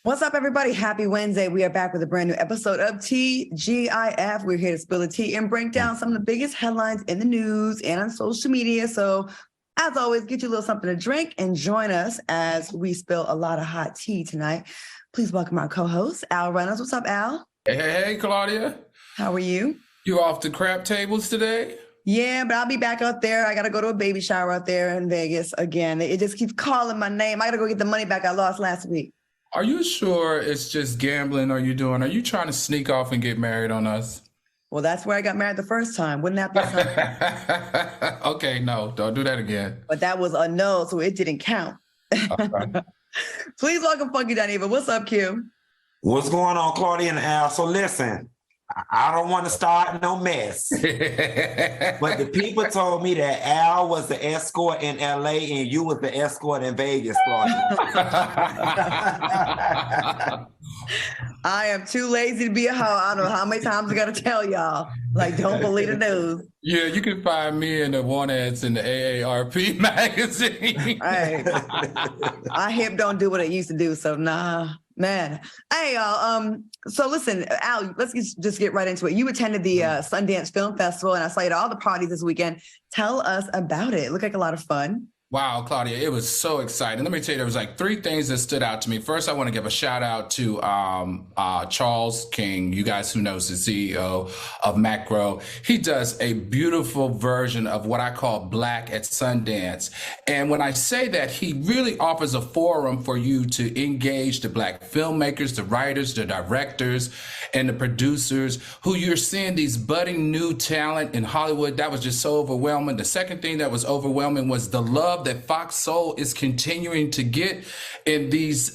What's up, everybody? Happy Wednesday. We are back with a brand new episode of TGIF. We're here to spill the tea and break down some of the biggest headlines in the news and on social media. So, as always, get you a little something to drink and join us as we spill a lot of hot tea tonight. Please welcome our co-host, Al Reynolds. What's up, Al? Hey, Claudia. How are you? You off the crap tables today? Yeah, but I'll be back out there. I got to go to a baby shower out there in Vegas again. It just keeps calling my name. I got to go get the money back I lost last week. Are you sure it's just gambling? Are you trying to sneak off and get married on us? Well, that's where I got married the first time. Wouldn't that be something? Okay, no, don't do that again. But that was a no, so it didn't count. Okay. Please welcome Funky Dineva. What's up, Q? What's going on, Claudia and Al? So listen, I don't want to start no mess. But the people told me that Al was the escort in LA and you was the escort in Vegas, Claudia. I am too lazy to be a hoe. I don't know how many times I got to tell y'all. Like, don't believe the news. Yeah, you can find me in the one ads in the AARP magazine. Right. My hip don't do what it used to do, so nah. Man. Hey, y'all. So listen, Al, let's just get right into it. You attended the Sundance Film Festival, and I saw you at all the parties this weekend. Tell us about it. It looked like a lot of fun. Wow, Claudia, it was so exciting. Let me tell you, there was like three things that stood out to me. First, I want to give a shout out to Charles King, you guys who knows the CEO of Macro. He does a beautiful version of what I call Black at Sundance. And when I say that, he really offers a forum for you to engage the Black filmmakers, the writers, the directors, and the producers who you're seeing these budding new talent in Hollywood. That was just so overwhelming. The second thing that was overwhelming was the love that FOXSOUL is continuing to get in these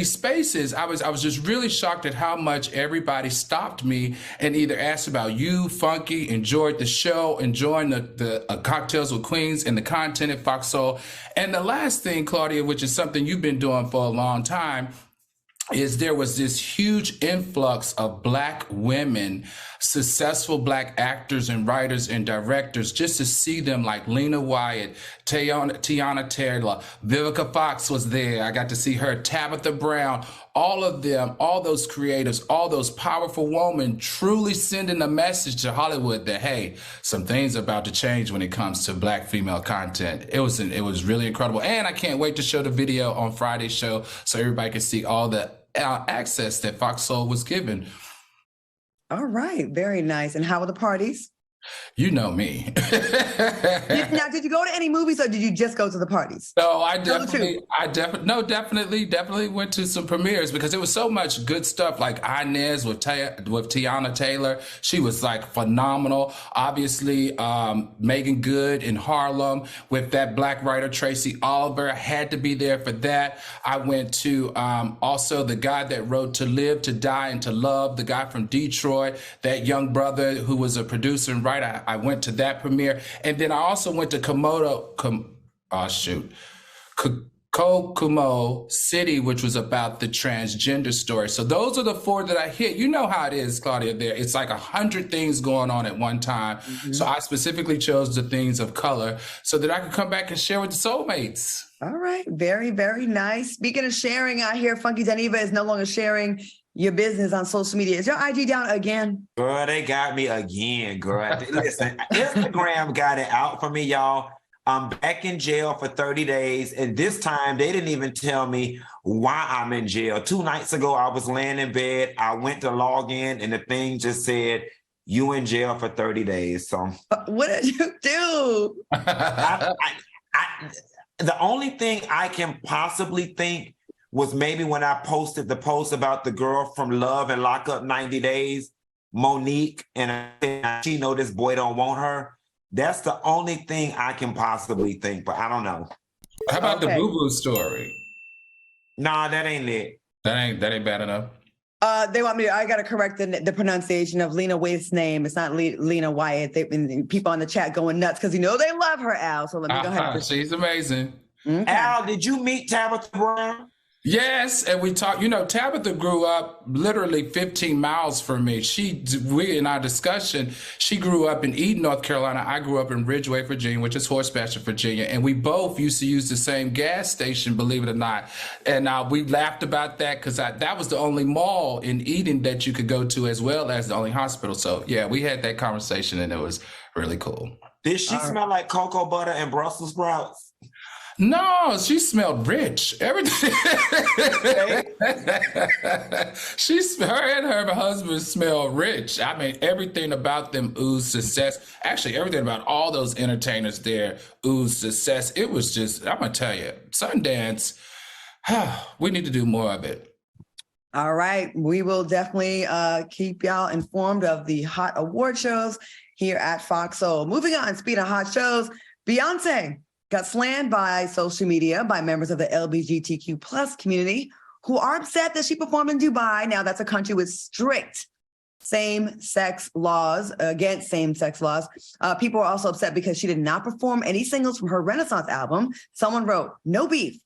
spaces. I was just really shocked at how much everybody stopped me and either asked about you, Funky, enjoyed the show, enjoying the Cocktails with Queens and the content at FOXSOUL. And the last thing, Claudia, which is something you've been doing for a long time, is there was this huge influx of Black women, successful Black actors and writers and directors, just to see them, like Lena Wyatt, Tiana Taylor, Vivica Fox was there. I got to see her, Tabitha Brown, all of them, all those creatives, all those powerful women truly sending a message to Hollywood that, hey, some things are about to change when it comes to Black female content. It was really incredible. And I can't wait to show the video on Friday's show so everybody can see all the access that FOXSOUL was given. All right. Very nice. And how were the parties? You know me. Now, did you go to any movies or did you just go to the parties? No, definitely went to some premieres because there was so much good stuff, like Inez with Tiana Taylor. She was like phenomenal. Obviously, Megan Good in Harlem with that Black writer, Tracy Oliver. I had to be there for that. I went to also the guy that wrote To Live, To Die, and To Love, the guy from Detroit, that young brother who was a producer and writer. I went to that premiere. And then I also went to Kokomo City, which was about the transgender story. So those are the four that I hit. You know how it is, Claudia, there. It's like 100 things going on at one time. Mm-hmm. So I specifically chose the things of color so that I could come back and share with the soulmates. All right. Very, very nice. Speaking of sharing, I hear Funky Dineva is no longer sharing your business on social media. Is your IG down again? Girl, they got me again, girl. Listen, Instagram got it out for me, y'all. I'm back in jail for 30 days. And this time, they didn't even tell me why I'm in jail. 2 nights ago, I was laying in bed. I went to log in, and the thing just said, you in jail for 30 days. So what did you do? The only thing I can possibly think was maybe when I posted the post about the girl from Love and Lock Up 90 Days, Monique, and she know this boy don't want her. That's the only thing I can possibly think, but I don't know. How about the Boo Boo story? Nah, that ain't it. That ain't bad enough. They want me. I got to correct the pronunciation of Lena Wyatt's name. It's not Lena Wyatt. People on the chat going nuts because they love her, Al. So let me go ahead. She's amazing. Okay. Al, did you meet Tabitha Brown? Yes, and we talked, Tabitha grew up literally 15 miles from me. We in our discussion, she grew up in Eden, North Carolina. I grew up in Ridgeway, Virginia, which is Horsepasture, Virginia. And we both used to use the same gas station, believe it or not. And we laughed about that because that was the only mall in Eden that you could go to, as well as the only hospital. So yeah, we had that conversation and it was really cool. Did she smell like cocoa butter and Brussels sprouts? No, she smelled rich. Everything. Her and her husband smelled rich. I mean, everything about them oozed success. Actually, everything about all those entertainers there oozed success. It was just, I'm going to tell you, Sundance, we need to do more of it. All right. We will definitely keep y'all informed of the hot award shows here at FOXSOUL. Moving on, speaking of hot shows, Beyoncé got slammed by social media by members of the LGBTQ plus community who are upset that she performed in Dubai. Now, that's a country with strict same-sex laws, against same-sex laws. People are also upset because she did not perform any singles from her Renaissance album. Someone wrote, "No beef,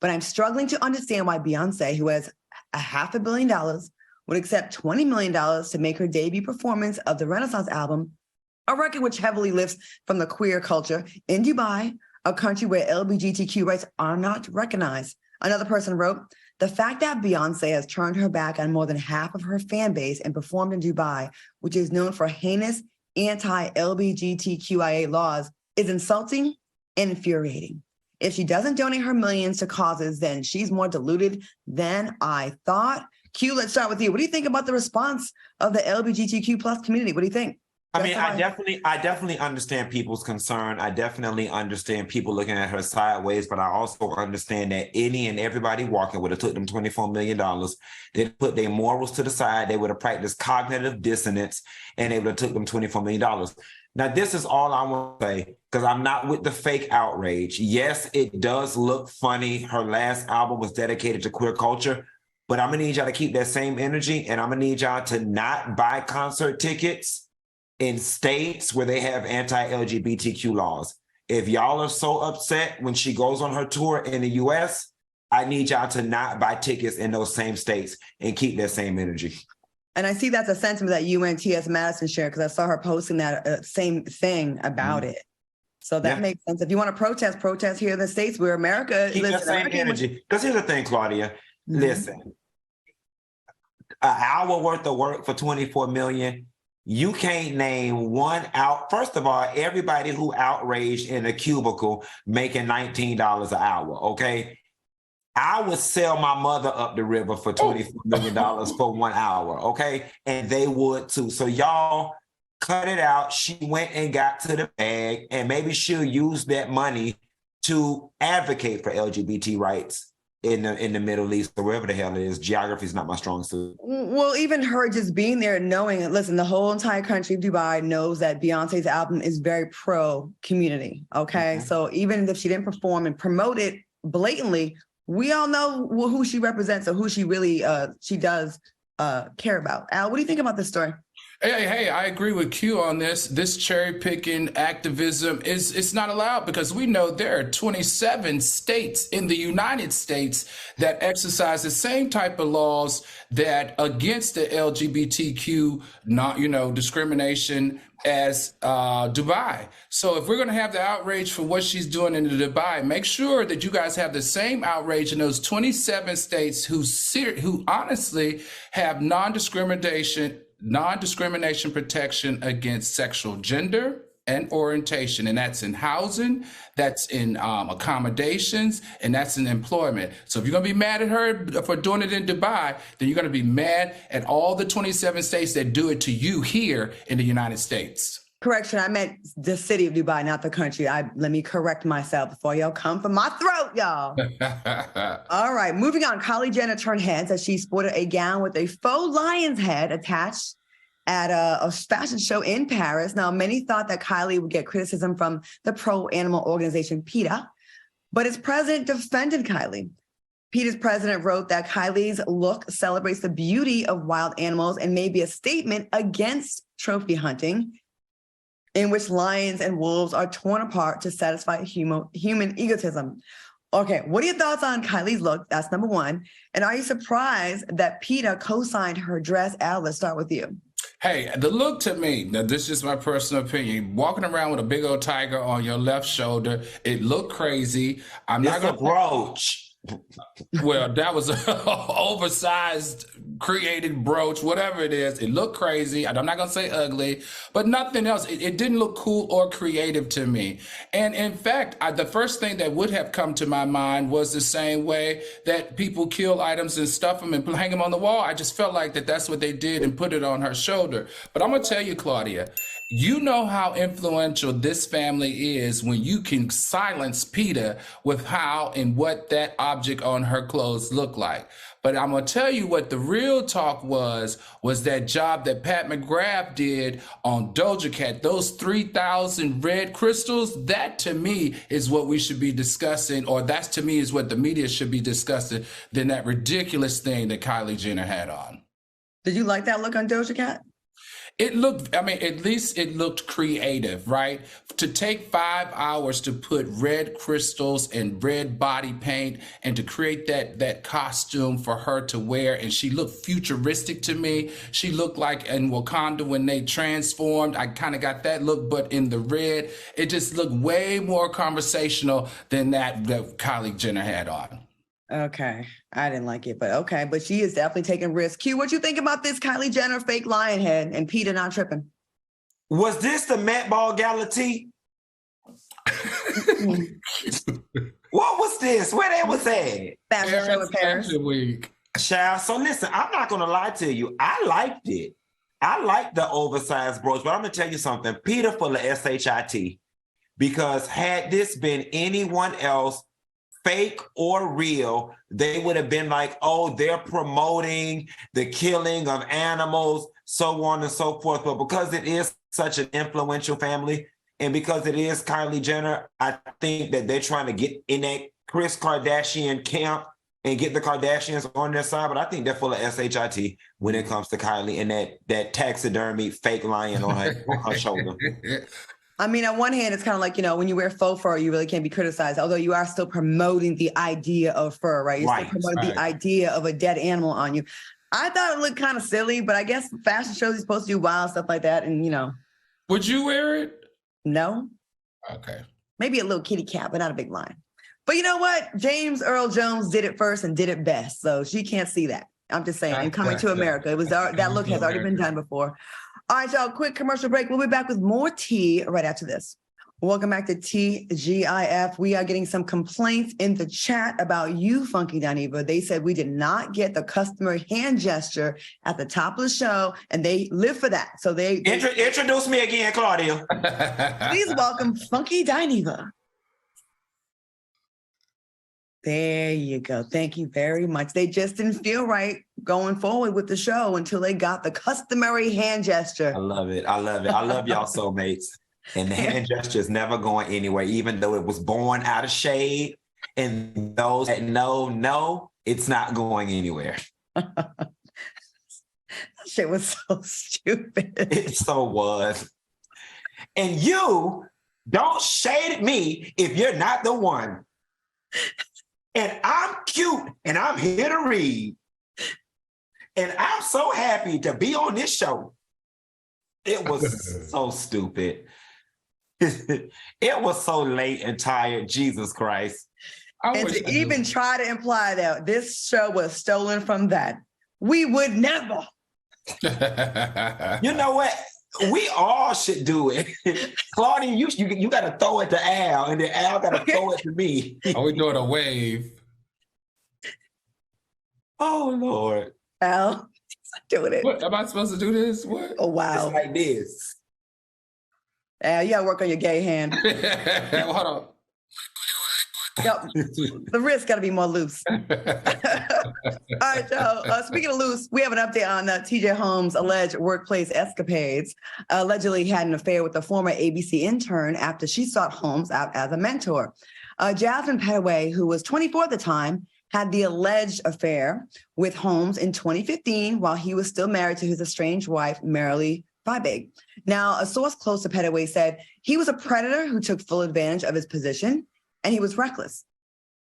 but I'm struggling to understand why Beyoncé, who has $500 million, would accept $20 million to make her debut performance of the Renaissance album, a record which heavily lifts from the queer culture in Dubai, a country where LGBTQ rights are not recognized." Another person wrote, "The fact that Beyoncé has turned her back on more than half of her fan base and performed in Dubai, which is known for heinous anti-LGBTQIA laws, is insulting and infuriating. If she doesn't donate her millions to causes, then she's more deluded than I thought." Q, let's start with you. What do you think about the response of the LGBTQ plus community? What do you think? I mean, I definitely understand people's concern. I definitely understand people looking at her sideways, but I also understand that any and everybody walking would have took them $24 million. They'd put their morals to the side. They would have practiced cognitive dissonance, and they would have took them $24 million. Now, this is all I want to say, because I'm not with the fake outrage. Yes, it does look funny. Her last album was dedicated to queer culture, but I'm going to need y'all to keep that same energy, and I'm going to need y'all to not buy concert tickets in states where they have anti-LGBTQ laws. If y'all are so upset when she goes on her tour in the US, I need y'all to not buy tickets in those same states and keep that same energy. And I see that's a sentiment that you and T.S. Madison share, because I saw her posting that same thing about it. So that makes sense. If you want to protest here in the States where America keep that same energy. Because here's the thing, Claudia. Listen, an hour worth of work for $24 million. You can't name one out. First of all, everybody who outraged in a cubicle making $19 an hour, okay? I would sell my mother up the river for $24 million for 1 hour, okay? And they would too. So y'all cut it out. She went and got to the bag, and maybe she'll use that money to advocate for LGBT rights in the Middle East or wherever the hell it is. Geography is not my strong suit. Well, even her just being there, knowing, listen, the whole entire country of Dubai knows that Beyonce's album is very pro-community, okay? So even if she didn't perform and promote it blatantly, we all know who she represents or who she really, she does care about. Al, what do you think about this story? Hey, I agree with Q on this. This cherry picking activism it's not allowed, because we know there are 27 states in the United States that exercise the same type of laws that against the LGBTQ discrimination as Dubai. So if we're going to have the outrage for what she's doing in Dubai, make sure that you guys have the same outrage in those 27 states who honestly have non-discrimination protection against sexual gender and orientation. And that's in housing, that's in accommodations, and that's in employment. So if you're going to be mad at her for doing it in Dubai, then you're going to be mad at all the 27 states that do it to you here in the United States. Correction, I meant the city of Dubai, not the country. Let me correct myself before y'all come for my throat, y'all. All right, moving on. Kylie Jenner turned heads as she sported a gown with a faux lion's head attached at a fashion show in Paris. Now, many thought that Kylie would get criticism from the pro-animal organization PETA, but its president defended Kylie. PETA's president wrote that Kylie's look celebrates the beauty of wild animals and may be a statement against trophy hunting, in which lions and wolves are torn apart to satisfy human egotism. Okay, what are your thoughts on Kylie's look? That's number one. And are you surprised that PETA co-signed her dress? Al, let's start with you. Hey, the look to me, now this is my personal opinion, walking around with a big old tiger on your left shoulder, it looked crazy. I'm It's not a going to brooch. Well, that was an oversized created brooch, whatever it is. It looked crazy. I'm not going to say ugly, but nothing else. It didn't look cool or creative to me. And in fact, the first thing that would have come to my mind was the same way that people kill items and stuff them and hang them on the wall. I just felt like that's what they did and put it on her shoulder. But I'm going to tell you, Claudia, you know how influential this family is when you can silence PETA with how and what that object on her clothes look like. But I'm going to tell you what the real talk was that job that Pat McGrath did on Doja Cat, those 3,000 red crystals, that to me is what we should be discussing, or that's to me is what the media should be discussing, than that ridiculous thing that Kylie Jenner had on. Did you like that look on Doja Cat? It looked, I mean, at least it looked creative, right? To take 5 hours to put red crystals and red body paint and to create that costume for her to wear. And she looked futuristic to me. She looked like in Wakanda when they transformed. I kind of got that look, but in the red, it just looked way more conversational than that Kylie Jenner had on. Okay. I didn't like it, but okay. But she is definitely taking risks. Q, what you think about this Kylie Jenner fake lion head and PETA not tripping? Was this the Met Ball Gala tea? What was this? Where they was at? Fashion show in Paris. Week. Child, so listen, I'm not going to lie to you. I liked it. I liked the oversized brooch, but I'm going to tell you something. PETA full of SHIT. Because had this been anyone else, fake or real, they would have been like, oh, they're promoting the killing of animals, so on and so forth. But because it is such an influential family, and because it is Kylie Jenner, I think that they're trying to get in that Kris Kardashian camp and get the Kardashians on their side. But I think they're full of SHIT when it comes to Kylie and that taxidermy fake lion on her shoulder. I mean, on one hand, it's kind of like, when you wear faux fur, you really can't be criticized, although you are still promoting the idea of fur, right? You're still promoting the idea of a dead animal on you. I thought it looked kind of silly, but I guess fashion shows are supposed to do wild stuff like that. And, Would you wear it? No. Okay. Maybe a little kitty cat, but not a big lion. But you know what? James Earl Jones did it first and did it best. So she can't see that. I'm just saying, and Coming to America. It was that look has already been done before. All right, y'all, quick commercial break. We'll be back with more tea right after this. Welcome back to TGIF. We are getting some complaints in the chat about you, Funky Dineva. They said we did not get the customary hand gesture at the top of the show, and they live for that. So they introduce me again, Claudia. Please welcome Funky Dineva. There you go. Thank you very much. They just didn't feel right going forward with the show until they got the customary hand gesture. I love it. I love y'all soulmates. And the hand gesture is never going anywhere, even though it was born out of shade. And those that know, it's not going anywhere. That shit was so stupid. It so was. And you don't shade me if you're not the one. And I'm cute, and I'm here to read. And I'm so happy to be on this show. It was so stupid. It was so late and tired, Jesus Christ. And to even try to imply that this show was stolen from that, we would never. You know what? We all should do it. Claudia, you got to throw it to Al, and then Al got to throw it to me. Are we doing a wave? Oh, Lord. Al, doing it. What, am I supposed to do this? What? Oh, wow. It's like this. Al, you got to work on your gay hand. Hold on. Yep. The wrist got to be more loose. All right, y'all. Speaking of loose, we have an update on TJ Holmes' alleged workplace escapades. Allegedly had an affair with a former ABC intern after she sought Holmes out as a mentor. Jasmine Petaway, who was 24 at the time, had the alleged affair with Holmes in 2015 while he was still married to his estranged wife, Marilee Feibig. Now, a source close to Petaway said he was a predator who took full advantage of his position, and he was reckless.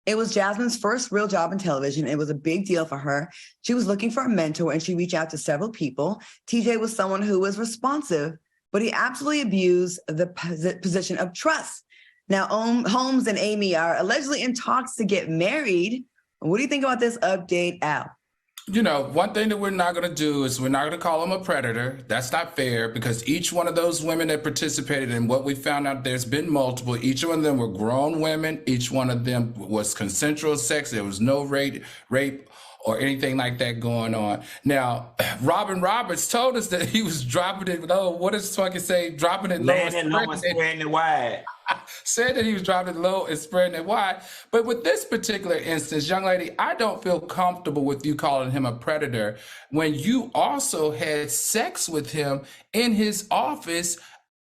It was Jasmine's first real job in television. It was a big deal for her. She was looking for a mentor and she reached out to several people. TJ was someone who was responsive, but he absolutely abused the position of trust. Now, Holmes and Amy are allegedly in talks to get married. What do you think about this update, Al? You know, one thing that we're not going to do is we're not going to call him a predator. That's not fair because each one of those women that participated in what we found out, there's been multiple. Each one of them were grown women. Each one of them was consensual sex. There was no rape or anything like that going on. Now, Robin Roberts told us that he was dropping it low. What does fucking say? Dropping it low and spreading it wide. Said that he was dropping it low and spreading it wide. But with this particular instance, young lady, I don't feel comfortable with you calling him a predator when you also had sex with him in his office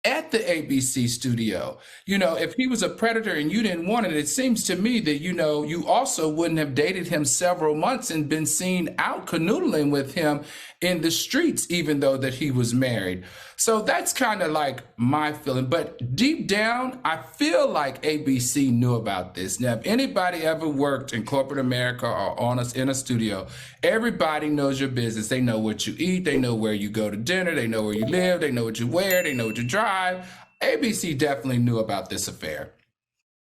at the ABC studio. You know, if he was a predator and you didn't want it, it seems to me that, you know, you also wouldn't have dated him several months and been seen out canoodling with him in the streets, even though that he was married. So that's kind of like my feeling. But deep down, I feel like ABC knew about this. Now, if anybody ever worked in corporate America or on us in a studio, everybody knows your business. They know what you eat. They know where you go to dinner. They know where you live. They know what you wear. They know what you drive. ABC definitely knew about this affair.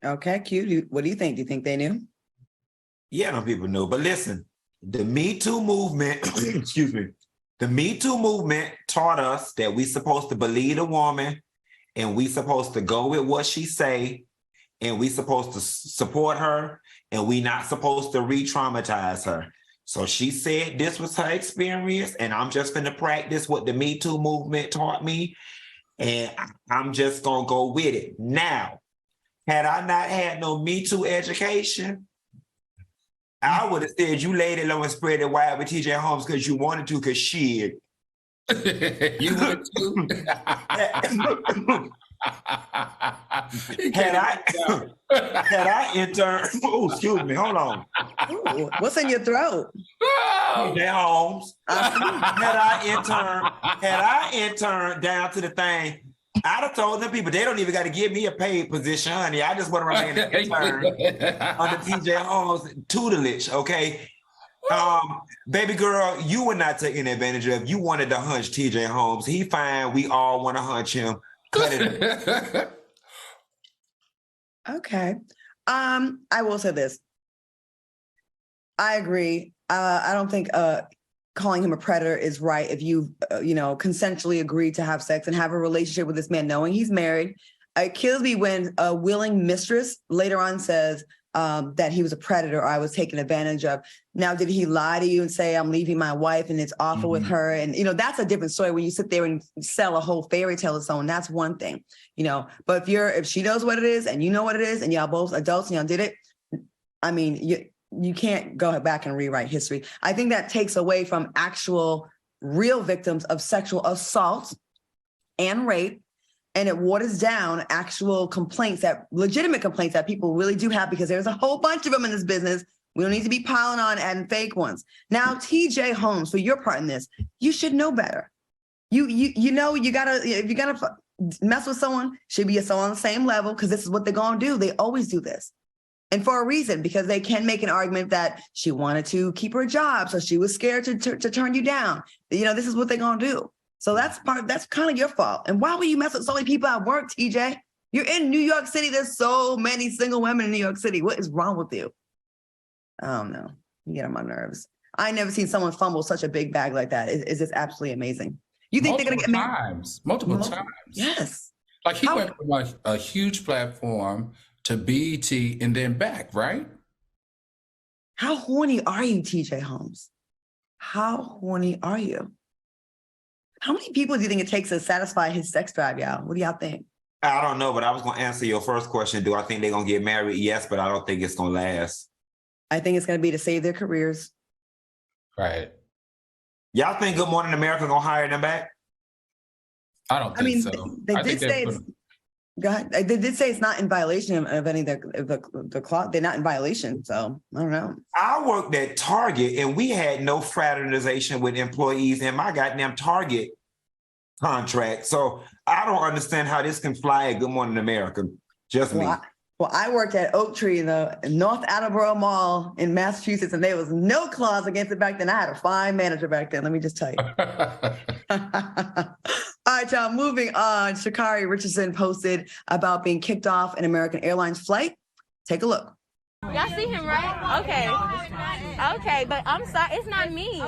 Okay, Q, what do you think? Do you think they knew? Yeah, no people knew. But listen, the Me Too movement, excuse me, the Me Too movement taught us that we supposed to believe a woman and we supposed to go with what she say and we supposed to support her and we not supposed to re-traumatize her. So she said this was her experience and I'm just going to practice what the Me Too movement taught me and I'm just going to go with it. Now, had I not had no Me Too education, I would have said you laid it low and spread it wide with TJ Holmes because you wanted to, because shit. You would too? had I interned, oh, excuse me, hold on. Ooh, what's in your throat? TJ Holmes. Had I interned down to the thing, I'd have told them people they don't even got to give me a paid position, honey. I just want to remain an intern under TJ Holmes' tutelage, okay? Baby girl, you were not taking advantage of. You wanted to hunch TJ Holmes. He fine. We all want to hunch him. Cut it. Okay. I will say this. I agree. I don't think calling him a predator is right if you, consensually agreed to have sex and have a relationship with this man knowing he's married. It kills me when a willing mistress later on says that he was a predator or I was taken advantage of. Now, did he lie to you and say, I'm leaving my wife and it's awful with her? And, that's a different story when you sit there and sell a whole fairy tale to someone. That's one thing, but if she knows what it is and you know what it is and y'all both adults and y'all did it, I mean, you can't go back and rewrite history. I think that takes away from actual real victims of sexual assault and rape, and it waters down actual legitimate complaints that people really do have, because there's a whole bunch of them in this business. We don't need to be piling on adding fake ones. Now, TJ Holmes, for your part in this, you should know better. If you're gonna mess with someone, should be someone on the same level, because this is what they're gonna do. They always do this. And for a reason, because they can make an argument that she wanted to keep her job, so she was scared to turn you down. This is what they're gonna do. So that's kind of your fault. And why would you mess with so many people at work, TJ? You're in New York City. There's so many single women in New York City. What is wrong with you? I don't know. You get on my nerves. I never seen someone fumble such a big bag like that. It's just absolutely amazing. You think they're gonna get married? Multiple times. Yes. Like he went from a huge platform to BET and then back, right? How horny are you, TJ Holmes? How horny are you? How many people do you think it takes to satisfy his sex drive, y'all? What do y'all think? I don't know, but I was going to answer your first question. Do I think they're going to get married? Yes, but I don't think it's going to last. I think it's going to be to save their careers. Right. Y'all think Good Morning America going to hire them back? I don't think so. They did say it's... Go ahead. They did say it's not in violation of any of the clause. They're not in violation, so I don't know. I worked at Target and we had no fraternization with employees in my goddamn Target contract. So I don't understand how this can fly at Good Morning America. Just me. Well, I worked at Oak Tree in the North Attleboro Mall in Massachusetts, and there was no clause against it back then. I had a fine manager back then, let me just tell you. All right, y'all, moving on. Shacarri Richardson posted about being kicked off an American Airlines flight. Take a look. Y'all see him, right? Okay, but I'm sorry, it's not me.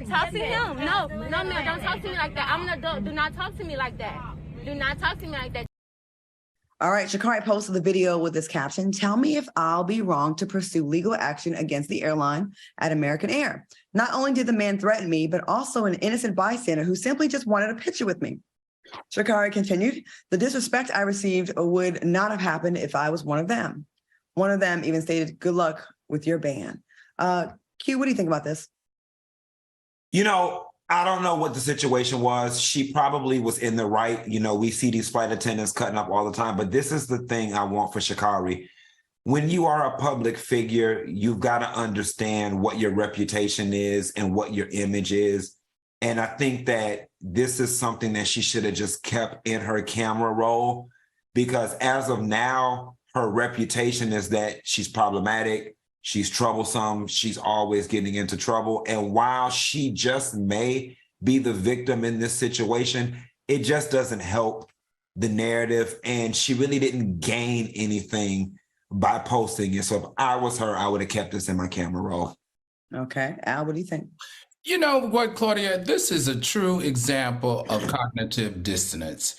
Talk to him. No, ma'am, don't talk to me like that. I'm an adult. Do not talk to me like that. Do not talk to me like that. All right, Shacarri posted the video with this caption, "Tell me if I'll be wrong to pursue legal action against the airline at American Air. Not only did the man threaten me, but also an innocent bystander who simply just wanted a picture with me." Shacarri continued, "The disrespect I received would not have happened if I was one of them." One of them even stated, "Good luck with your ban." Q, what do you think about this? You know, I don't know what the situation was. She probably was in the right. You know, we see these flight attendants cutting up all the time, but this is the thing I want for Shacarri. When you are a public figure, you've got to understand what your reputation is and what your image is. And I think that this is something that she should have just kept in her camera roll, because as of now, her reputation is that she's problematic. She's troublesome. She's always getting into trouble. And while she just may be the victim in this situation, it just doesn't help the narrative. And she really didn't gain anything by posting it. So if I was her, I would have kept this in my camera roll. Okay. Al, what do you think? You know what, Claudia? This is a true example of cognitive dissonance.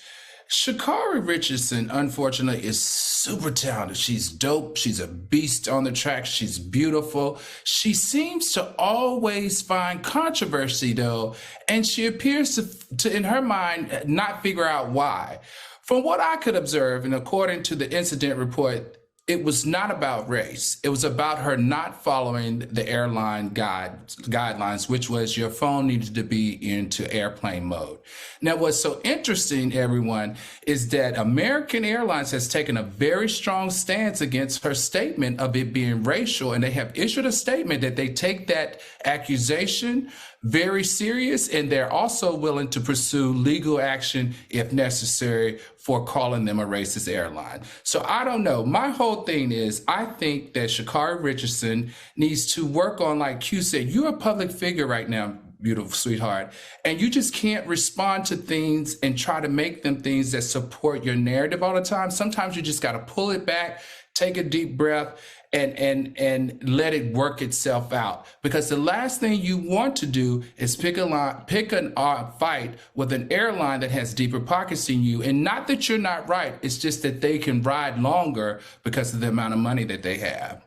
Shacarri Richardson, unfortunately, is super talented. She's dope. She's a beast on the track. She's beautiful. She seems to always find controversy, though, and she appears to, in her mind, not figure out why. From what I could observe, and according to the incident report, it was not about race. It was about her not following the airline guidelines, which was your phone needed to be into airplane mode. Now, what's so interesting, everyone, is that American Airlines has taken a very strong stance against her statement of it being racial, and they have issued a statement that they take that accusation very serious, and they're also willing to pursue legal action if necessary for calling them a racist airline. So I don't know. My whole thing is, I think that Shacarri Richardson needs to work on, like Q said, you're a public figure right now, beautiful sweetheart, and you just can't respond to things and try to make them things that support your narrative all the time. Sometimes you just got to pull it back, take a deep breath, and let it work itself out. Because the last thing you want to do is pick a fight with an airline that has deeper pockets than you. And not that you're not right, it's just that they can ride longer because of the amount of money that they have.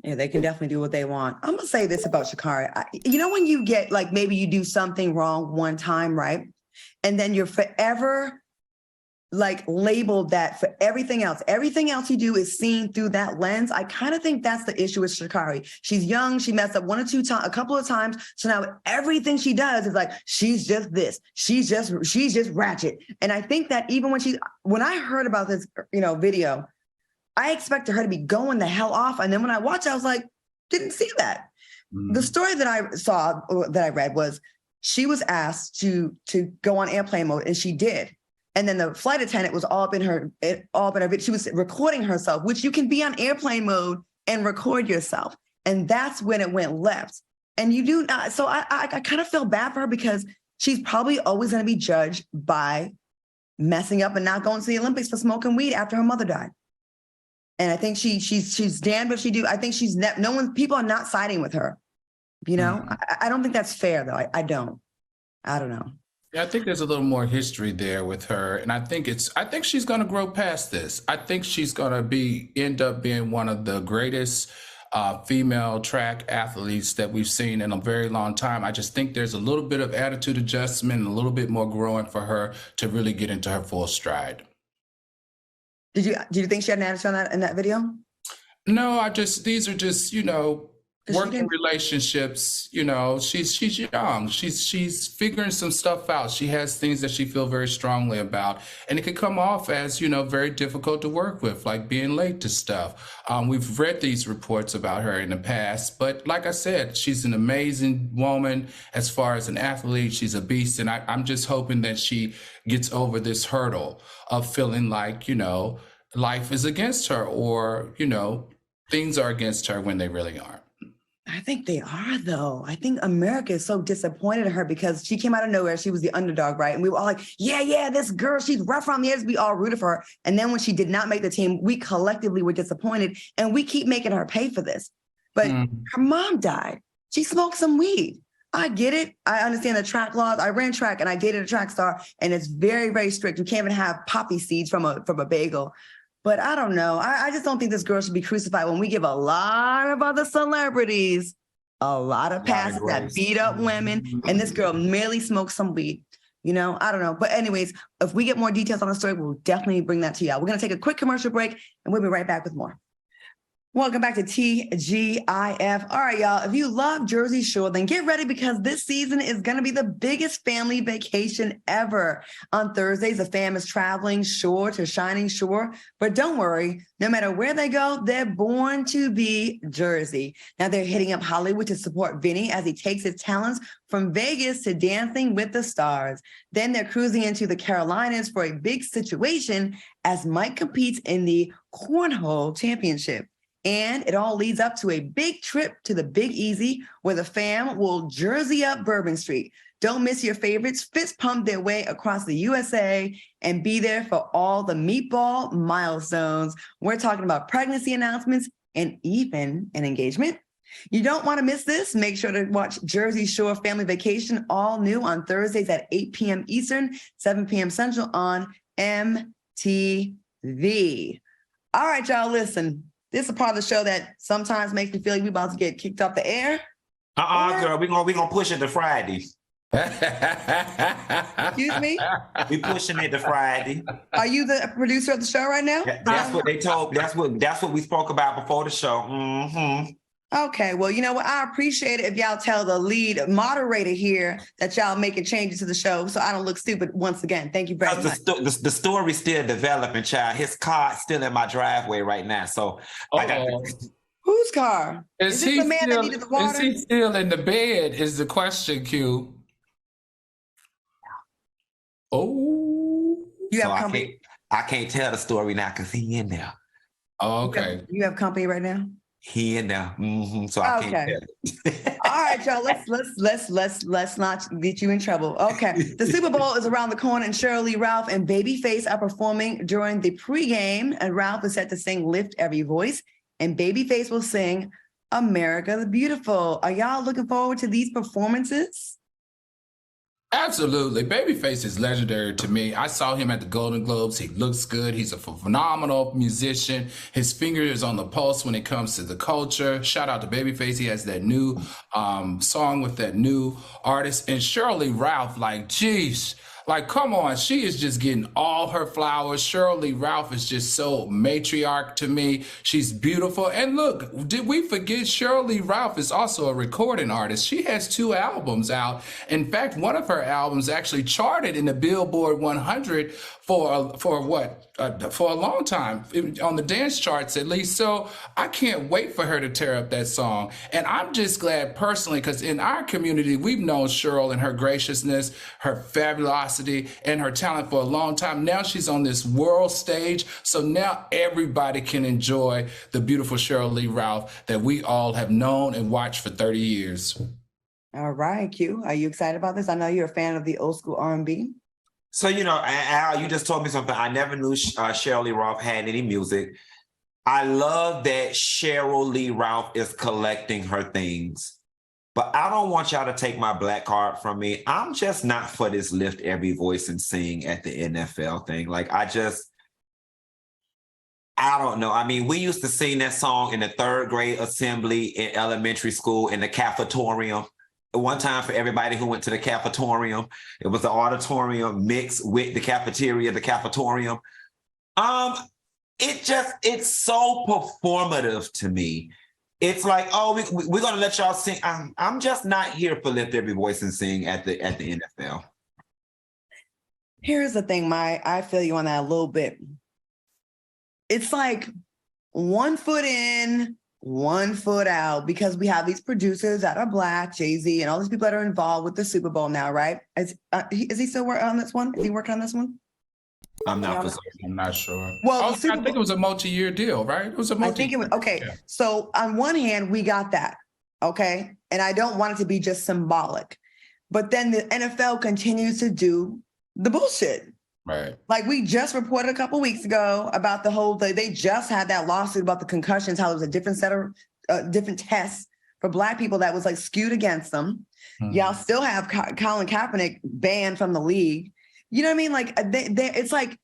Yeah, they can definitely do what they want. I'm gonna say this about Shacarri. You know, when you get, like, maybe you do something wrong one time, right? And then you're forever like labeled that for everything else. Everything else you do is seen through that lens. I kind of think that's the issue with Shacarri. She's young. She messed up one or two times, a couple of times. So now everything she does is like, she's just this. She's just ratchet. And I think that even when I heard about this, video, I expected her to be going the hell off. And then when I watched, I was like, didn't see that. Mm-hmm. The story that I read was she was asked to go on airplane mode, and she did. And then the flight attendant was all up in her video. She was recording herself, which you can be on airplane mode and record yourself. And that's when it went left. And you do not. So I kind of feel bad for her, because she's probably always going to be judged by messing up and not going to the Olympics for smoking weed after her mother died. And I think she's damned if she do. I think people are not siding with her. Mm-hmm. I don't think that's fair, though. I don't know. Yeah, I think there's a little more history there with her, and I think she's going to grow past this. I think she's going to end up being one of the greatest female track athletes that we've seen in a very long time. I just think there's a little bit of attitude adjustment and a little bit more growing for her to really get into her full stride. Did you think she had an attitude in that video? No, these are just working relationships. She's young. She's figuring some stuff out. She has things that she feels very strongly about, and it can come off as very difficult to work with, like being late to stuff. We've read these reports about her in the past, but like I said, she's an amazing woman as far as an athlete. She's a beast, and I'm just hoping that she gets over this hurdle of feeling like life is against her, or, things are against her when they really aren't. I think they are, though. I think America is so disappointed in her because she came out of nowhere. She was the underdog, right? And we were all like, yeah, this girl, she's rough around the edges. We all rooted for her. And then when she did not make the team, we collectively were disappointed. And we keep making her pay for this. But her mom died. She smoked some weed. I get it. I understand the track laws. I ran track and I dated a track star, and it's very, very strict. You can't even have poppy seeds from a bagel. But I don't know. I just don't think this girl should be crucified when we give a lot of other celebrities a lot of passes that beat up women, and this girl merely smoked some weed. I don't know. But anyways, if we get more details on the story, we'll definitely bring that to y'all. We're going to take a quick commercial break, and we'll be right back with more. Welcome back to TGIF. All right, y'all. If you love Jersey Shore, then get ready because this season is going to be the biggest family vacation ever. On Thursdays, the fam is traveling shore to shining shore. But don't worry, no matter where they go, they're born to be Jersey. Now they're hitting up Hollywood to support Vinny as he takes his talents from Vegas to Dancing with the Stars. Then they're cruising into the Carolinas for a big situation as Mike competes in the Cornhole Championship. And it all leads up to a big trip to the Big Easy, where the fam will Jersey up Bourbon Street. Don't miss your favorites fist pump their way across the USA and be there for all the meatball milestones. We're talking about pregnancy announcements and even an engagement. You don't want to miss this. Make sure to watch Jersey Shore Family Vacation, all new on Thursdays at 8 p.m. Eastern, 7 p.m. Central on MTV. All right, y'all, listen. This is a part of the show that sometimes makes me feel like we're about to get kicked off the air. Girl, we're gonna push it to Friday. Excuse me? We pushing it to Friday. Are you the producer of the show right now? That's what they told. That's what we spoke about before the show. Mm-hmm. Okay, well, you know what? I appreciate it if y'all tell the lead moderator here that y'all making changes to the show so I don't look stupid once again. Thank you very much. The story's still developing, child. His car's still in my driveway right now. So I got whose car? Is this the man that needed the water? Is he still in the bed is the question, Q. Oh. You have company? I can't tell the story now because he in there. Oh, okay. You have company right now? He in there. Mm-hmm. So I can't tell it. All right, y'all. Let's not get you in trouble. Okay. The Super Bowl is around the corner, and Sheryl Lee Ralph and Babyface are performing during the pregame. And Ralph is set to sing "Lift Every Voice," and Babyface will sing "America the Beautiful." Are y'all looking forward to these performances? Absolutely. Babyface is legendary to me. I saw him at the Golden Globes. He looks good. He's a phenomenal musician. His finger is on the pulse when it comes to the culture. Shout out to Babyface. He has that new song with that new artist. And Sheryl Lee Ralph, geez. Come on, she is just getting all her flowers. Sheryl Lee Ralph is just so matriarch to me. She's beautiful. And look, did we forget Sheryl Lee Ralph is also a recording artist. She has 2 albums out. In fact, one of her albums actually charted in the Billboard 100 for a long time, on the dance charts at least. So I can't wait for her to tear up that song. And I'm just glad personally, because in our community, we've known Sheryl and her graciousness, her fabulosity, and her talent for a long time. Now she's on this world stage. So now everybody can enjoy the beautiful Sheryl Lee Ralph that we all have known and watched for 30 years. All right, Q. Are you excited about this? I know you're a fan of the old school R&B. So, Al, you just told me something. I never knew Sheryl Lee Ralph had any music. I love that Sheryl Lee Ralph is collecting her things. But I don't want y'all to take my black card from me. I'm just not for this lift every voice and sing at the NFL thing. I don't know. I mean, we used to sing that song in the 3rd grade assembly in elementary school in the cafetorium. One time for everybody who went to the cafetorium, it was the auditorium mixed with the cafeteria, the cafetorium. It's so performative to me. It's like, oh, we're gonna let y'all sing. I'm just not here for lift every voice and sing at the NFL. Here's the thing, I feel you on that a little bit. It's like 1 foot in, 1 foot out, because we have these producers that are Black, Jay-Z, and all these people that are involved with the Super Bowl now, right? Is he still working on this one? Is he working on this one? I'm not for certain. I'm not sure. Well, I think it was a multi-year deal, right? It was a I think it was, okay. Yeah. So on one hand, we got that, okay? And I don't want it to be just symbolic. But then the NFL continues to do the bullshit. Right. Like we just reported a couple weeks ago about the whole thing. They just had that lawsuit about the concussions, how it was a different set of different tests for Black people that was like skewed against them. Mm-hmm. Y'all still have Colin Kaepernick banned from the league. You know what I mean? Like it's like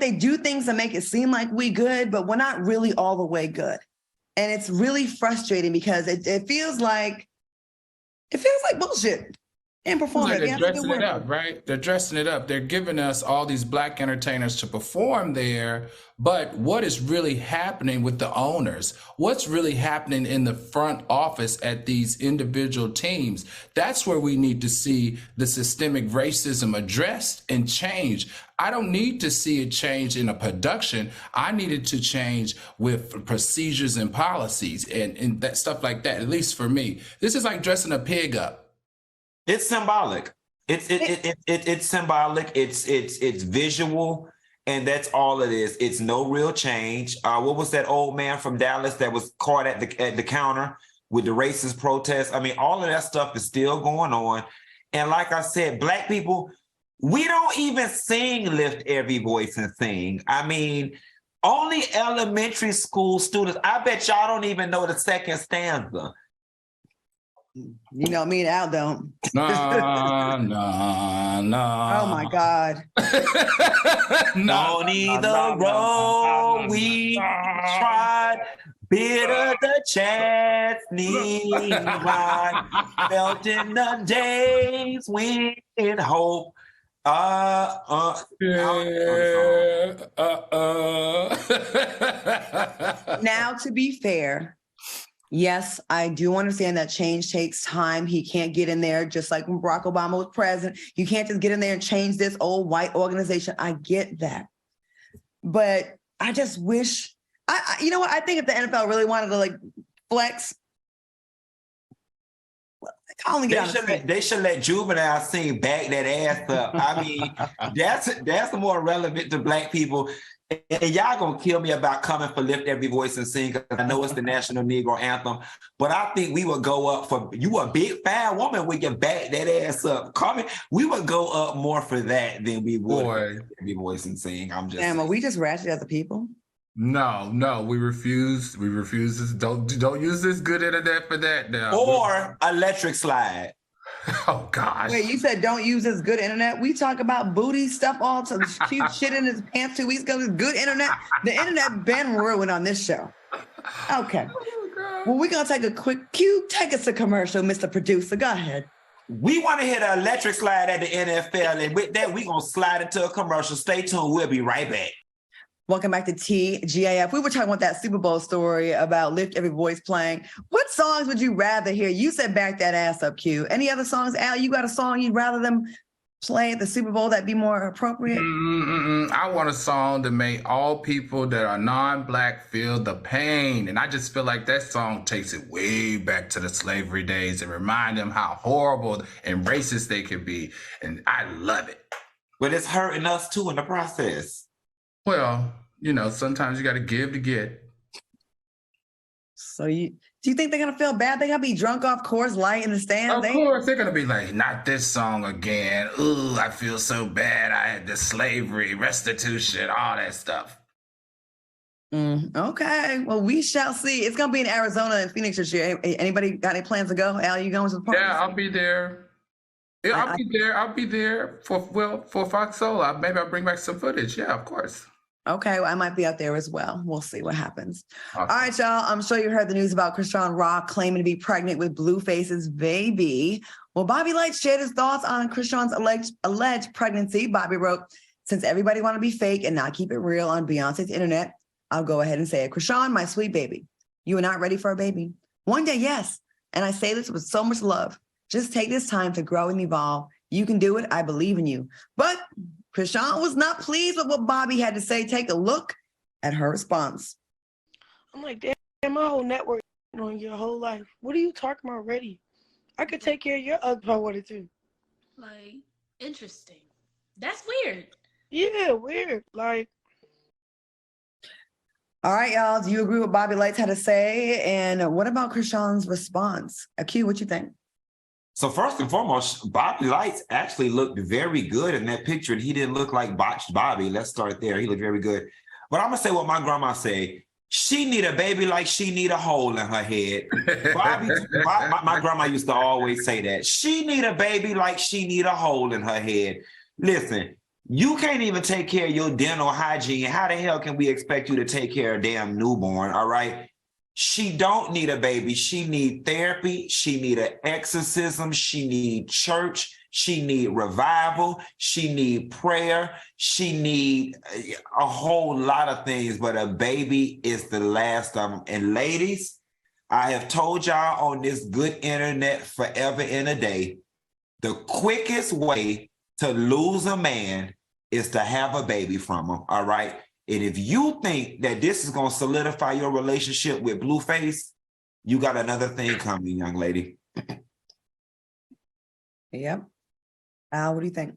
they do things to make it seem like we good, but we're not really all the way good. And it's really frustrating because it feels like bullshit. And performing. They're dressing it up, right? They're dressing it up. They're giving us all these Black entertainers to perform there. But what is really happening with the owners? What's really happening in the front office at these individual teams? That's where we need to see the systemic racism addressed and changed. I don't need to see it change in a production. I need it to change with procedures and policies and that stuff like that, at least for me. This is like dressing a pig up. It's symbolic. It's symbolic. It's visual, and that's all it is. It's no real change. What was that old man from Dallas that was caught at the counter with the racist protest? I mean, all of that stuff is still going on. And like I said, Black people, we don't even sing "Lift Every Voice and Sing." I mean, only elementary school students. I bet y'all don't even know the second stanza. You know, me and Al don't. Nah. Oh my God. On either road we tried, bitter the chestnut ride, felt in the days when hope. Now, to be fair, yes, I do understand that change takes time. He can't get in there just like when Barack Obama was president. You can't just get in there and change this old white organization. I get that. But I just wish, you know what? I think if the NFL really wanted to like flex, they should let Juvenile sing "Back That Ass Up." I mean, that's more relevant to Black people. And y'all gonna kill me about coming for "Lift Every Voice and Sing" because I know it's the national Negro anthem, but I think we would go up for you a big fat woman with your back that ass up. Coming, we would go up more for that than we would "Lift Every Voice and Sing." I'm just damn. Are we just ratchet as a people? No, we refuse. We refuse this. Don't use this good internet for that now. Or electric slide. Oh gosh. Wait, you said don't use this good internet. We talk about booty stuff all the cute shit in his pants 2 weeks ago. This good internet. The internet been ruined on this show. Okay. Oh, well, we're gonna take a quick cue. Take us to commercial, Mr. Producer. Go ahead. We want to hit an electric slide at the NFL, and with that, we're gonna slide into a commercial. Stay tuned. We'll be right back. Welcome back to TGIF. We were talking about that Super Bowl story about Lift Every Voice playing. What songs would you rather hear? You said "Back That Ass Up," Q. Any other songs? Al, you got a song you'd rather them play at the Super Bowl that'd be more appropriate? I want a song to make all people that are non-Black feel the pain. And I just feel like that song takes it way back to the slavery days and remind them how horrible and racist they could be. And I love it. But it's hurting us too in the process. Well, you know, sometimes you got to give to get. So do you think they're going to feel bad? They're going to be drunk off Coors Light in the stands? Of course, they're going to be like, not this song again. Ooh, I feel so bad. I had the slavery, restitution, all that stuff. Okay. Well, we shall see. It's going to be in Arizona and Phoenix this year. Anybody got any plans to go? Al, you going to the party? Yeah, I'll be there. Yeah, I'll be there for FOXSOUL. Maybe I'll bring back some footage. Yeah, of course. Okay, well, I might be out there as well. We'll see what happens. Awesome. All right, y'all. I'm sure you heard the news about Chrisean Rock claiming to be pregnant with Blueface's baby. Well, Bobby Light shared his thoughts on Chrisean's alleged pregnancy. Bobby wrote, "Since everybody want to be fake and not keep it real on Beyonce's internet, I'll go ahead and say it. Chrisean, my sweet baby, you are not ready for a baby. One day, yes. And I say this with so much love. Just take this time to grow and evolve. You can do it. I believe in you." But Chrisean was not pleased with what Bobby had to say. Take a look at her response. I'm like, damn, my whole network on your whole life. What are you talking about already? I could take care of your other part with it too. Like, interesting. That's weird. Yeah, weird. Like, All right, y'all. Do you agree with Bobby Lights had to say? And what about Chrisean's response? Q, what you think? So first and foremost, Bobby Lights actually looked very good in that picture. He didn't look like botched Bobby. Let's start there. He looked very good. But I'm gonna say what my grandma said. She need a baby like she need a hole in her head. My grandma used to always say that. She need a baby like she need a hole in her head. Listen, you can't even take care of your dental hygiene. How the hell can we expect you to take care of a damn newborn, all right? She don't need a baby. She need therapy. She need an exorcism. She need church. She need revival. She need prayer. She need a whole lot of things, but a baby is the last of them. And ladies, I have told y'all on this good internet forever and a day, the quickest way to lose a man is to have a baby from him, all right? And if you think that this is going to solidify your relationship with Blueface, you got another thing coming, young lady. Yep. Al, what do you think?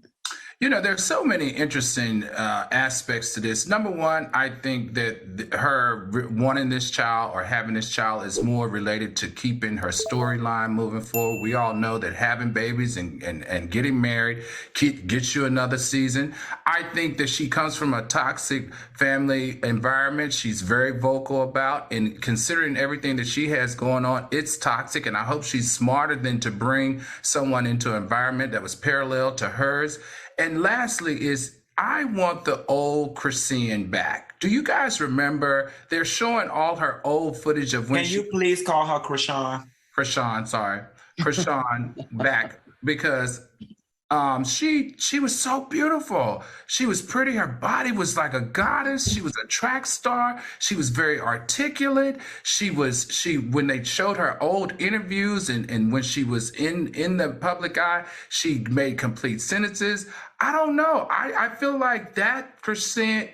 You know, there's so many interesting aspects to this. Number one, I think that her wanting this child or having this child is more related to keeping her storyline moving forward. We all know that having babies and getting married gets you another season. I think that she comes from a toxic family environment. She's very vocal about, and considering everything that she has going on, it's toxic. And I hope she's smarter than to bring someone into an environment that was parallel to hers. And lastly is, I want the old Chrisean back. Do you guys remember? They're showing all her old footage of when Can you please call her Chrisean? Chrisean back, because she was so beautiful. She was pretty. Her body was like a goddess. She was a track star. She was very articulate. When they showed her old interviews and when she was in the public eye, she made complete sentences. I don't know. I feel like that Chrisean,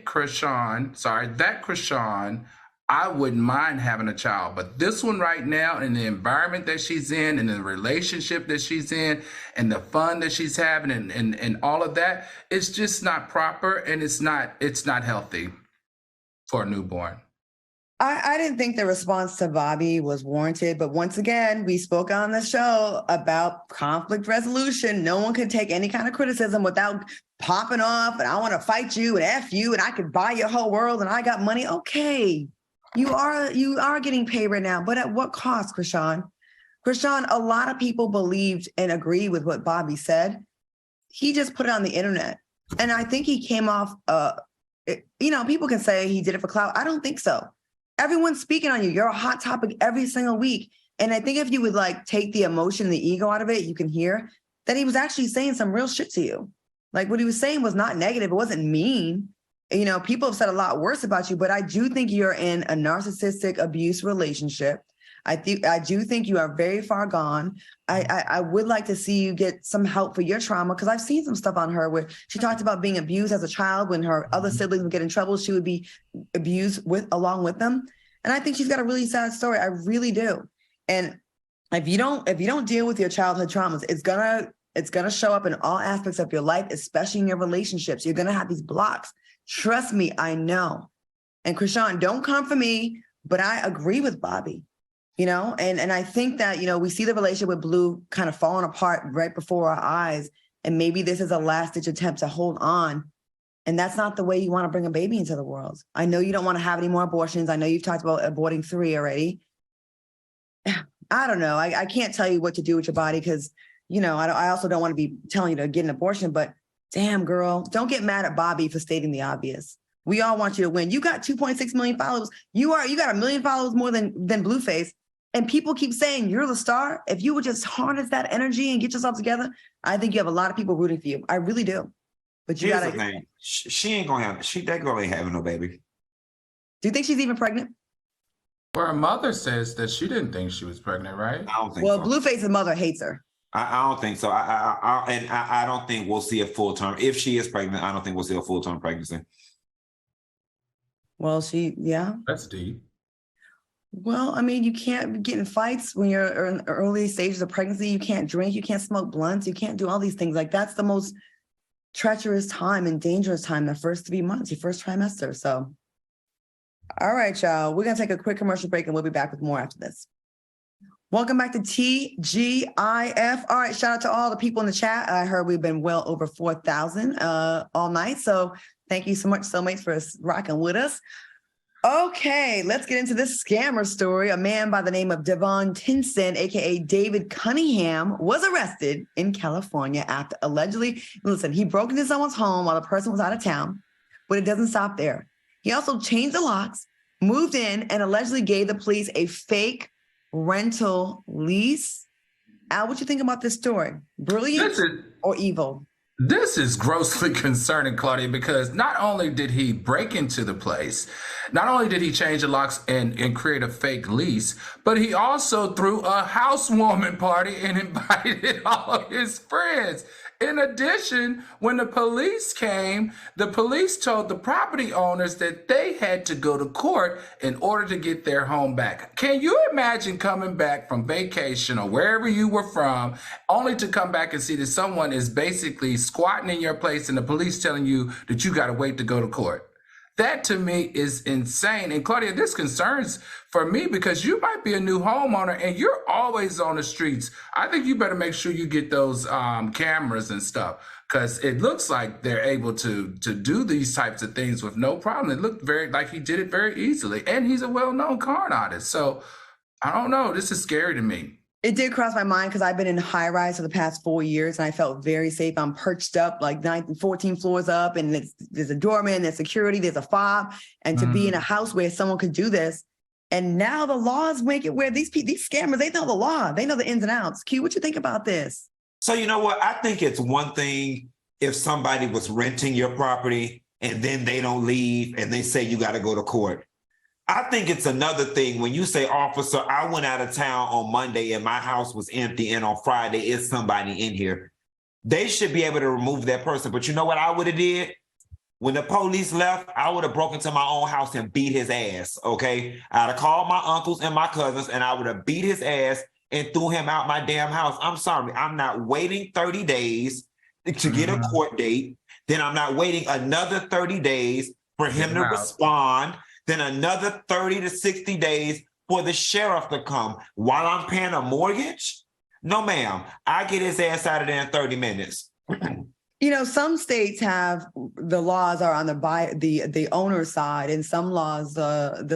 I wouldn't mind having a child, but this one right now, in the environment that she's in, and the relationship that she's in, and the fun that she's having, and all of that, it's just not proper, and it's not healthy for a newborn. I didn't think the response to Bobby was warranted, but once again, we spoke on the show about conflict resolution. No one could take any kind of criticism without popping off, and I want to fight you and F you, and I could buy your whole world, and I got money. Okay. You are getting paid right now, but at what cost, Chrisean? Chrisean, a lot of people believed and agreed with what Bobby said. He just put it on the internet. And I think he came off, people can say he did it for clout. I don't think so. Everyone's speaking on you. You're a hot topic every single week. And I think if you would take the emotion and the ego out of it, you can hear that he was actually saying some real shit to you. Like, what he was saying was not negative. It wasn't mean. People have said a lot worse about you, but I do think you're in a narcissistic abuse relationship. I do think you are very far gone. I would like to see you get some help for your trauma, because I've seen some stuff on her where she talked about being abused as a child. When her other siblings would get in trouble, she would be abused along with them. And I think she's got a really sad story. I really do. And if you don't deal with your childhood traumas, it's gonna show up in all aspects of your life, especially in your relationships. You're gonna have these blocks. Trust me, I know. And Chrisean, don't come for me, but I agree with Bobby, and I think that, we see the relationship with Blue kind of falling apart right before our eyes. And maybe this is a last ditch attempt to hold on. And that's not the way you want to bring a baby into the world. I know you don't want to have any more abortions. I know you've talked about aborting 3 already. I don't know. I can't tell you what to do with your body, because, I also don't want to be telling you to get an abortion, but damn, girl, don't get mad at Bobby for stating the obvious. We all want you to win. You got 2.6 million followers. You got 1 million followers more than Blueface. And people keep saying you're the star. If you would just harness that energy and get yourself together, I think you have a lot of people rooting for you. I really do. But you Here's gotta. the thing. She ain't gonna have. That girl ain't having no baby. Do you think she's even pregnant? Well, her mother says that she didn't think she was pregnant, right? I don't think. Well, so. Blueface's mother hates her. I don't think so. I don't think we'll see a full term. If she is pregnant, I don't think we'll see a full term pregnancy. Well, That's deep. Well, I mean, you can't get in fights when you're in early stages of pregnancy. You can't drink. You can't smoke blunts. You can't do all these things. Like, that's the most treacherous time and dangerous time the first 3 months, your first trimester. So, all right, y'all. We're going to take a quick commercial break and we'll be back with more after this. Welcome back to TGIF. All right, shout out to all the people in the chat. I heard we've been well over 4,000 all night. So thank you so much, Soulmates, for rocking with us. Okay, let's get into this scammer story. A man by the name of Devon Tinson, aka David Cunningham, was arrested in California after allegedly, listen, he broke into someone's home while the person was out of town, but it doesn't stop there. He also changed the locks, moved in, and allegedly gave the police a fake rental lease. Al, what you think about this story? Brilliant or evil? This is grossly concerning, Claudia, because not only did he break into the place, not only did he change the locks and create a fake lease, but he also threw a housewarming party and invited all of his friends. In addition, when the police came, the police told the property owners that they had to go to court in order to get their home back. Can you imagine coming back from vacation or wherever you were from, only to come back and see that someone is basically squatting in your place and the police telling you that you got to wait to go to court? That to me is insane. And Claudia, this concerns for me because you might be a new homeowner and you're always on the streets. I think you better make sure you get those cameras and stuff, because it looks like they're able to do these types of things with no problem. It looked very like he did it very easily. And he's a well-known con artist. So I don't know. This is scary to me. It did cross my mind because I've been in high rise for the past 4 years and I felt very safe. I'm perched up like 14 floors up and there's a doorman, there's security, there's a fob. And to be in a house where someone could do this. And now the laws make it where these scammers, they know the law. They know the ins and outs. Q, what you think about this? So you know what? I think it's one thing if somebody was renting your property and then they don't leave and they say you got to go to court. I think it's another thing when you say, officer, I went out of town on Monday and my house was empty and on Friday is somebody in here. They should be able to remove that person. But you know what I would have did? When the police left, I would have broken into my own house and beat his ass, okay? I'd have called my uncles and my cousins and I would have beat his ass and threw him out my damn house. I'm sorry. I'm not waiting 30 days to get a court date. Then I'm not waiting another 30 days for him to respond. Then another 30 to 60 days for the sheriff to come while I'm paying a mortgage? No, ma'am. I get his ass out of there in 30 minutes. You know, some states have the laws are on the owner side, and some laws,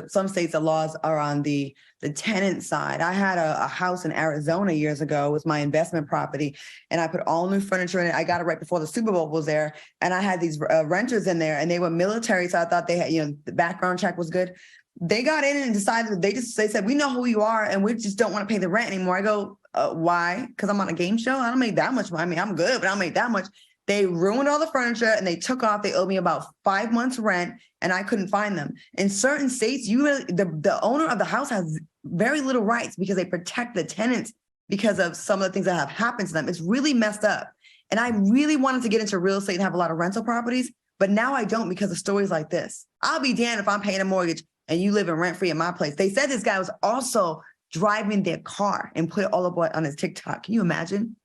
some states the laws are on the tenant side. I had a house in Arizona years ago with my investment property, and I put all new furniture in it. I got it right before the Super Bowl was there, and I had these renters in there, and they were military, so I thought they had, you know, the background check was good. They got in and decided they said, we know who you are, and we just don't want to pay the rent anymore. I go, why? Because I'm on a game show. I don't make that much money. I mean, I'm good, but I don't make that much. They ruined all the furniture and they took off. They owed me about 5 months rent and I couldn't find them. In certain states, the owner of the house has very little rights because they protect the tenants because of some of the things that have happened to them. It's really messed up. And I really wanted to get into real estate and have a lot of rental properties, but now I don't because of stories like this. I'll be damned if I'm paying a mortgage and you live in rent-free in my place. They said this guy was also driving their car and put it all up on his TikTok. Can you imagine?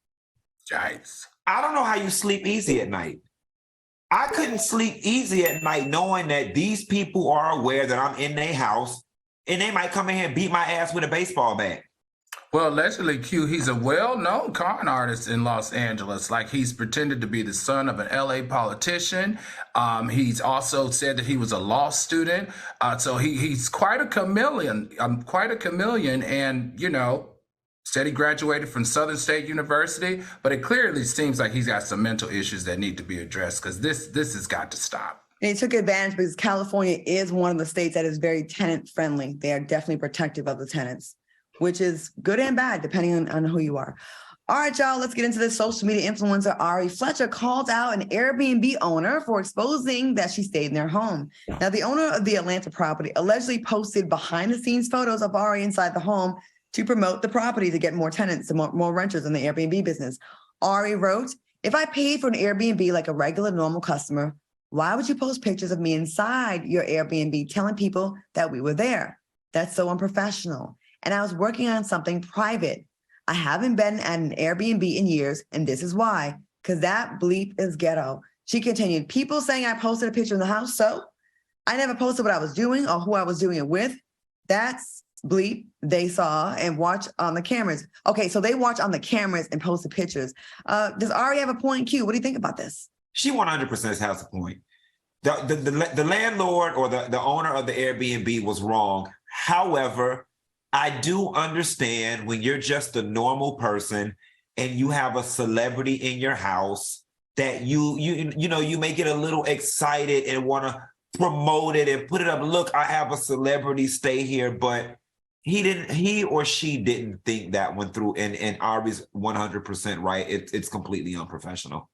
Yikes. I don't know how you sleep easy at night. I couldn't sleep easy at night knowing that these people are aware that I'm in their house and they might come in here and beat my ass with a baseball bat. Well, allegedly, Q, he's a well-known con artist in Los Angeles. Like, he's pretended to be the son of an LA politician. He's also said that he was a law student. So he's quite a chameleon. And, you know, said he graduated from Southern State University, but it clearly seems like he's got some mental issues that need to be addressed because this has got to stop. And he took advantage because California is one of the states that is very tenant friendly. They are definitely protective of the tenants, which is good and bad, depending on who you are. All right, y'all, let's get into this. Social media influencer Ari Fletcher called out an Airbnb owner for exposing that she stayed in their home. Now, the owner of the Atlanta property allegedly posted behind-the-scenes photos of Ari inside the home to promote the property to get more tenants and more renters in the Airbnb business. Ari wrote, "If I paid for an Airbnb like a regular normal customer, why would you post pictures of me inside your Airbnb telling people that we were there? That's so unprofessional. And I was working on something private. I haven't been at an Airbnb in years, and this is why, because that bleep is ghetto. She continued, people saying I posted a picture in the house. So I never posted what I was doing or who I was doing it with. That's bleep. They saw and watch on the cameras. Okay, so they watch on the cameras and post the pictures. Does Ari have a point, Q? What do you think about this? She 100% has a point. The landlord or the owner of the Airbnb was wrong. However, I do understand when you're just a normal person and you have a celebrity in your house that you may get a little excited and want to promote it and put it up. Look, I have a celebrity stay here, but he or she didn't think that one through. And Ari's 100% right. It's completely unprofessional.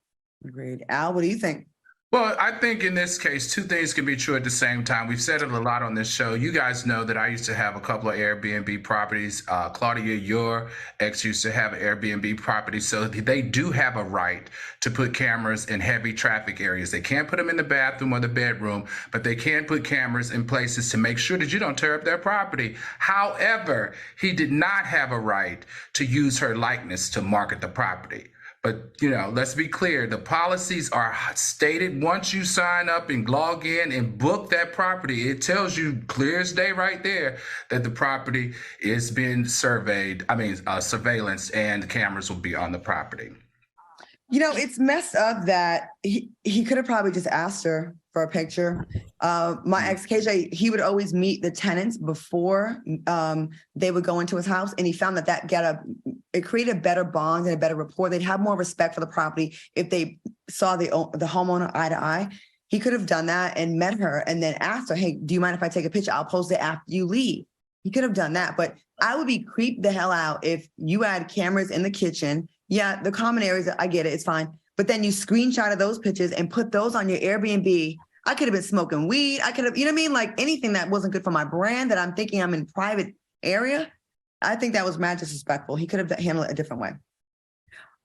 Agreed. Al, what do you think? Well, I think in this case, two things can be true at the same time. We've said it a lot on this show. You guys know that I used to have a couple of Airbnb properties. Claudia, your ex used to have an Airbnb property. So they do have a right to put cameras in heavy traffic areas. They can't put them in the bathroom or the bedroom, but they can put cameras in places to make sure that you don't tear up their property. However, he did not have a right to use her likeness to market the property. But, let's be clear. The policies are stated once you sign up and log in and book that property. It tells you clear as day right there that the property is being surveyed. Surveillance and cameras will be on the property. It's messed up that he could have probably just asked her for a picture. My ex, KJ, he would always meet the tenants before they would go into his house. And he found it created a better bond and a better rapport. They'd have more respect for the property if they saw the homeowner eye to eye. He could have done that and met her and then asked her, hey, do you mind if I take a picture? I'll post it after you leave. He could have done that. But I would be creeped the hell out if you had cameras in the kitchen. Yeah, the common areas, I get it, it's fine. But then you screenshotted those pictures and put those on your Airbnb. I could have been smoking weed. I could have, like anything that wasn't good for my brand that I'm thinking I'm in private area. I think that was mad disrespectful. He could have handled it a different way.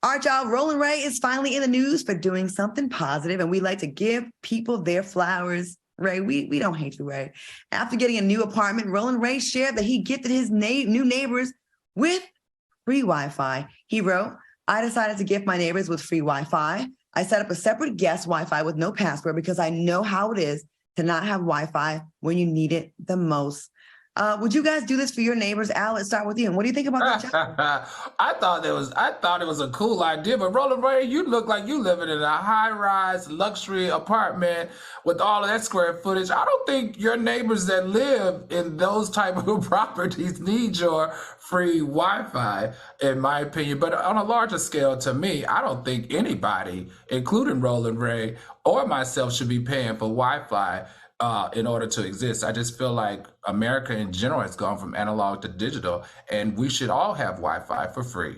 All right, y'all, Roland Ray is finally in the news for doing something positive, and we like to give people their flowers. Ray, we don't hate you, Ray. After getting a new apartment, Roland Ray shared that he gifted his new neighbors with free Wi-Fi. He wrote, I decided to gift my neighbors with free Wi-Fi. I set up a separate guest Wi-Fi with no password because I know how it is to not have Wi-Fi when you need it the most. Would you guys do this for your neighbors? Al, let's start with you. And what do you think about that? I thought it was a cool idea, but Roland Ray, you look like you living in a high-rise luxury apartment with all of that square footage. I don't think your neighbors that live in those type of properties need your free Wi-Fi, in my opinion. But on a larger scale, to me, I don't think anybody, including Roland Ray or myself, should be paying for Wi-Fi in order to exist. I just feel like America in general has gone from analog to digital, and we should all have Wi-Fi for free.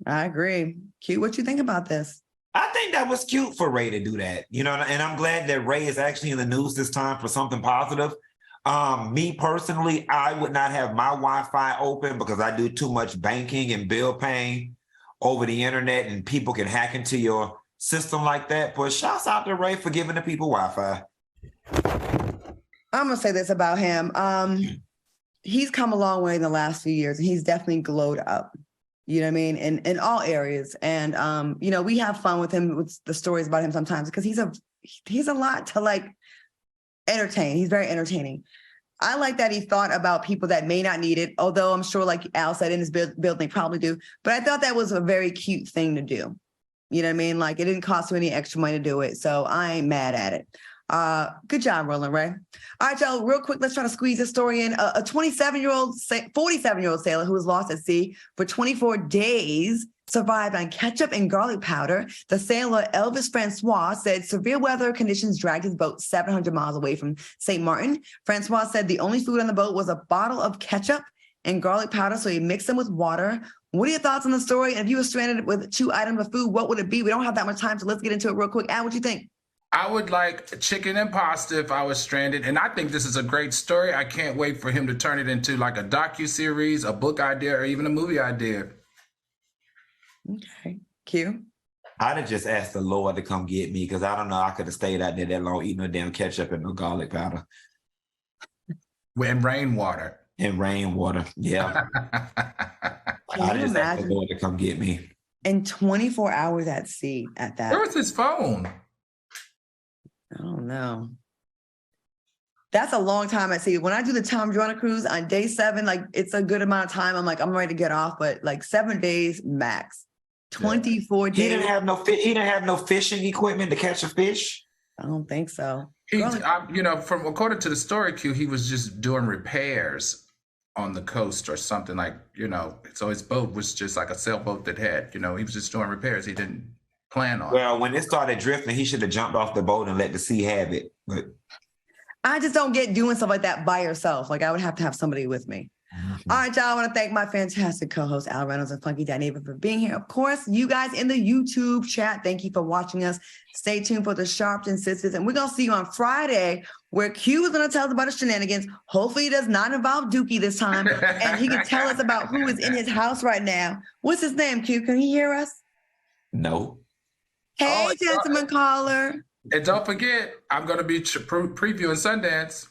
I agree. Q, what you think about this? I think that was cute for Ray to do that, and I'm glad that Ray is actually in the news this time for something positive. Me personally, I would not have my Wi-Fi open because I do too much banking and bill paying over the internet, and people can hack into your system like that. But shouts out to Ray for giving the people Wi-Fi. I'm going to say this about him. He's come a long way in the last few years, and he's definitely glowed up, you know what I mean, in all areas. And, we have fun with him, with the stories about him sometimes, because he's a lot to entertain. He's very entertaining. I like that he thought about people that may not need it, although I'm sure, like Al said, in his building, they probably do. But I thought that was a very cute thing to do. You know what I mean? It didn't cost you any extra money to do it. So I ain't mad at it. Good job, Roland Ray. All right, y'all, real quick, let's try to squeeze this story in. A 47-year-old sailor who was lost at sea for 24 days survived on ketchup and garlic powder. The sailor, Elvis Francois, said severe weather conditions dragged his boat 700 miles away from St. Martin. Francois said the only food on the boat was a bottle of ketchup and garlic powder, so he mixed them with water. What are your thoughts on the story? And if you were stranded with 2 items of food, what would it be? We don't have that much time, so let's get into it real quick. Al, what do you think? I would like chicken and pasta if I was stranded. And I think this is a great story. I can't wait for him to turn it into a docuseries, a book idea, or even a movie idea. Okay. Q? I'd have just asked the Lord to come get me because I don't know. I could have stayed out there that long eating no damn ketchup and no garlic powder. And rainwater. And rainwater, yeah. I'd just asked the Lord to come get me. And 24 hours at sea at that. Where was his phone? I don't know. That's a long time at sea. When I do the Tom Joanna cruise on day 7, like it's a good amount of time. I'm like, I'm ready to get off, but like 7 days max. 24 days. He didn't have no fishing equipment to catch a fish. I don't think so. From according to the story, Q, he was just doing repairs on the coast or something like, so his boat was just like a sailboat that had, he was just doing repairs. He didn't plan on. Well, when it started drifting, he should have jumped off the boat and let the sea have it. But I just don't get doing stuff like that by yourself. Like I would have to have somebody with me. Mm-hmm. All right, y'all. I want to thank my fantastic co-hosts, Al Reynolds and Funky Dineva, for being here. Of course, you guys in the YouTube chat, thank you for watching us. Stay tuned for the Sharpton Sisters. And we're going to see you on Friday, where Q is going to tell us about his shenanigans. Hopefully, it does not involve Dookie this time. And he can tell us about who is in his house right now. What's his name, Q? Can he hear us? No. Hey, gentleman caller. And don't forget, I'm going to be previewing Sundance.